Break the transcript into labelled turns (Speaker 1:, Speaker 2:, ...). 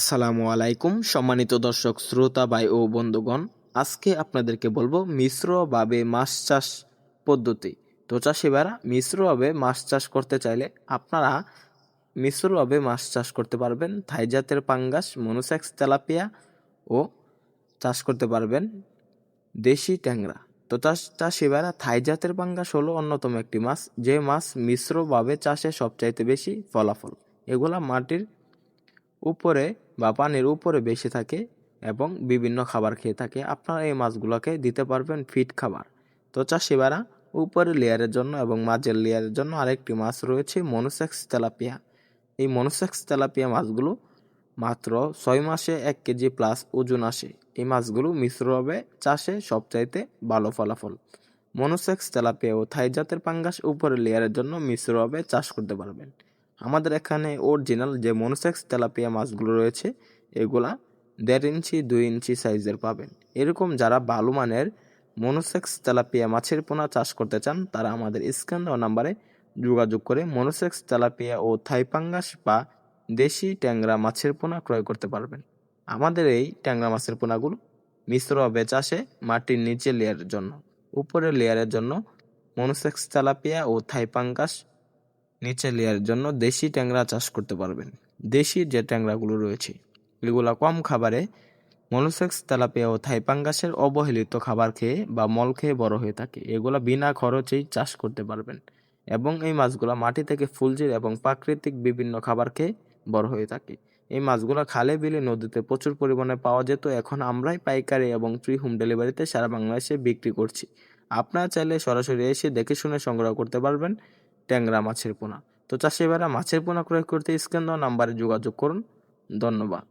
Speaker 1: আসসালামু আলাইকুম সম্মানিত দর্শক শ্রোতা ভাই ও বন্ধুগণ, আজকে আপনাদেরকে বলবো মিশ্রভাবে মাছ চাষ পদ্ধতি। তো চাষি ভাইরা, মিশ্রভাবে মাছ চাষ করতে চাইলে আপনারা মিশ্রভাবে মাছ চাষ করতে পারবেন থাই জাতের পাঙ্গাস, মনোসেক্স তেলাপিয়া ও চাষ করতে পারবেন দেশি ট্যাংরা। তো চাষি ভাইরা, থাই জাতের পাঙ্গাস হলো অন্যতম একটি মাছ, যে মাছ মিশ্রভাবে চাষে সবচাইতে বেশি ফলাফল। এগুলা মাটির উপরে বা পানির উপরে বেশি থাকে এবং বিভিন্ন খাবার খেয়ে থাকে। আপনারা এই মাছগুলোকে দিতে পারবেন ফিড খাবার। তো চাষিবারা, উপরের লেয়ারের জন্য এবং মাঝের লেয়ারের জন্য আরেকটি মাছ রয়েছে মনোসেক্স তেলাপিয়া। এই মনোসেক্স তেলাপিয়া মাছগুলো মাত্র 6 মাসে 1 কেজি প্লাস ওজন আসে। এই মাছগুলো মিশ্রভাবে চাষে সবচাইতে ভালো ফলাফল। মনোসেক্স তেলাপিয়া ও থাই জাতের পাঙ্গাস উপরের লেয়ারের জন্য মিশ্রভাবে চাষ করতে পারবেন। আমাদের এখানে অরিজিনাল যে মনোসেক্স তেলাপিয়া মাছগুলো রয়েছে, এগুলা 1.5 ইঞ্চি 2 ইঞ্চি সাইজের পাবেন। এরকম যারা ভালো মানের মনোসেক্স তেলাপিয়া মাছের পোনা চাষ করতে চান, তারা আমাদের স্ক্রিন দেওয়া নাম্বারে যোগাযোগ করে মনোসেক্স তেলাপিয়া ও থাই পাঙ্গাস বা দেশি ট্যাংরা মাছের পোনা ক্রয় করতে পারবেন। আমাদের এই ট্যাংরা মাছের পোনাগুলো মিশ্রভাবে চাষে মাটির নিচের লেয়ারের জন্য, উপরের লেয়ারের জন্য মনোসেক্স তেলাপিয়া ও থাই পাঙ্গাস, নিচের লেয়ারের জন্য দেশি ট্যাংরা চাষ করতে পারবেন। দেশি যে ট্যাংরাগুলো রয়েছে, এগুলা কম খাবারে মনোসেক্স তেলাপিয়া ও থাই পাঙ্গাসের অবহেলিত খাবার খেয়ে বা মল খেয়ে বড় হয়ে থাকে। এগুলা বিনা খরচেই চাষ করতে পারবেন এবং এই মাছগুলা মাটি থেকে ফুলজির এবং প্রাকৃতিক বিভিন্ন খাবার খেয়ে বড় হয়ে থাকে। এই মাছগুলা খালে বিলে নদীতে প্রচুর পরিমাণে পাওয়া যেত, এখন আমরাই পাইকারি এবং ফ্রি হোম ডেলিভারিতে সারা বাংলাদেশে বিক্রি করছি। আপনারা চাইলে সরাসরি এসে দেখে শুনে সংগ্রহ করতে পারবেন ট্যাংরা মাছের পোনা। তো চাষিভাইরা, মাছের পোনা ক্রয় করতে স্ক্রিন দেওয়া নাম্বারে যোগাযোগ করুন। ধন্যবাদ।